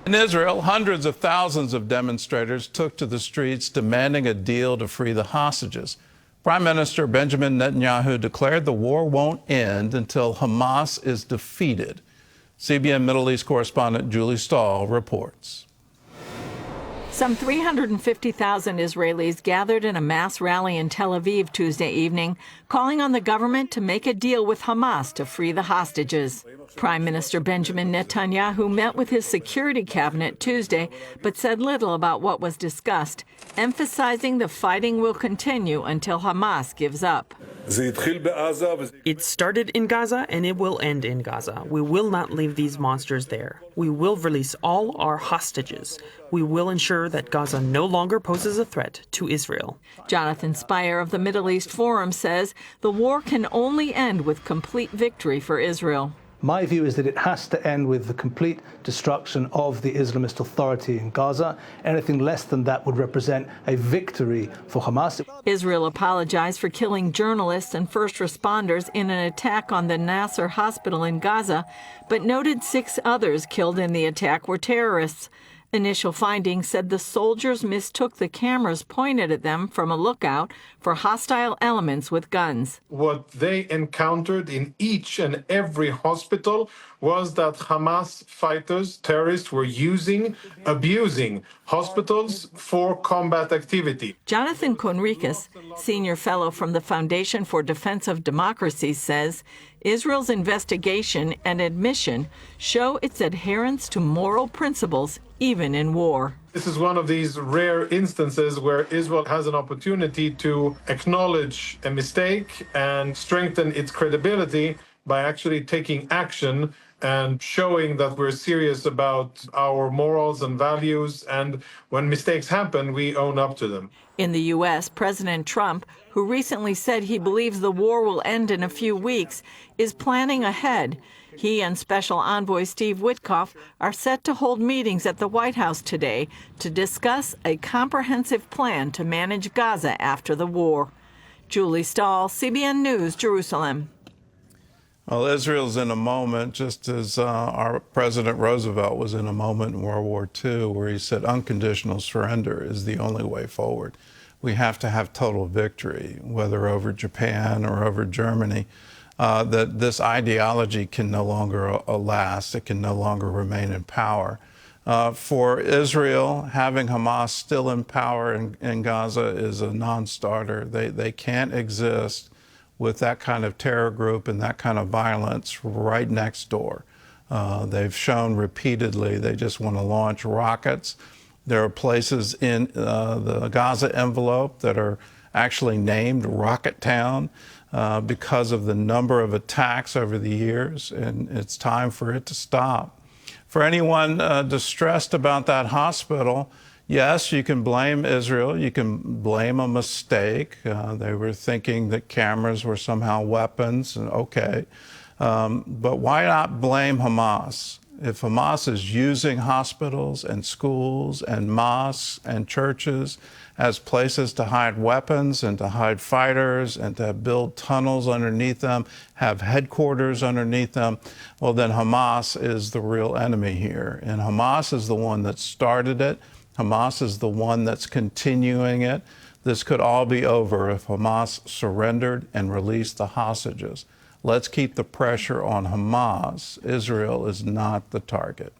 In Israel, hundreds of thousands of demonstrators took to the streets demanding a deal to free the hostages. Prime Minister Benjamin Netanyahu declared the war won't end until Hamas is defeated. CBN Middle East correspondent Julie Stahl reports. Some 350,000 Israelis gathered in a mass rally in Tel Aviv Tuesday evening, calling on the government to make a deal with Hamas to free the hostages. Prime Minister Benjamin Netanyahu met with his security cabinet Tuesday, but said little about what was discussed, emphasizing the fighting will continue until Hamas gives up. It started in Gaza and it will end in Gaza. We will not leave these monsters there. We will release all our hostages. We will ensure that Gaza no longer poses a threat to Israel. Jonathan Speyer of the Middle East Forum says the war can only end with complete victory for Israel. My view is that it has to end with the complete destruction of the Islamist Authority in Gaza. Anything less than that would represent a victory for Hamas. Israel apologized for killing journalists and first responders in an attack on the Nasser hospital in Gaza, but noted 6 others killed in the attack were terrorists. Initial findings said the soldiers mistook the cameras pointed at them from a lookout for hostile elements with guns. What they encountered in each and every hospital was that Hamas fighters, terrorists, were abusing hospitals for combat activity. Jonathan Conricus, senior fellow from the Foundation for Defense of Democracy, says Israel's investigation and admission show its adherence to moral principles even in war. This is one of these rare instances where Israel has an opportunity to acknowledge a mistake and strengthen its credibility by actually taking action and showing that we're serious about our morals and values. And when mistakes happen, we own up to them. In the U.S., President Trump, who recently said he believes the war will end in a few weeks, is planning ahead. He and Special Envoy Steve Witkoff are set to hold meetings at the White House today to discuss a comprehensive plan to manage Gaza after the war. Julie Stahl, CBN News, Jerusalem. Well, Israel's in a moment, just as our President Roosevelt was in a moment in World War II, where he said unconditional surrender is the only way forward. We have to have total victory, whether over Japan or over Germany. That this ideology can no longer last. It can no longer remain in power. For Israel, having Hamas still in power in Gaza is a non-starter. They can't exist with that kind of terror group and that kind of violence right next door. They've shown repeatedly they just want to launch rockets. There are places in the Gaza envelope that are actually named Rocket Town because of the number of attacks over the years, and it's time for it to stop. For anyone distressed about that hospital, yes, you can blame Israel. You can blame a mistake. They were thinking that cameras were somehow weapons, and okay. But why not blame Hamas? If Hamas is using hospitals and schools and mosques and churches as places to hide weapons and to hide fighters and to build tunnels underneath them, have headquarters underneath them, well, then Hamas is the real enemy here. And Hamas is the one that started it. Hamas is the one that's continuing it. This could all be over if Hamas surrendered and released the hostages. Let's keep the pressure on Hamas. Israel is not the target.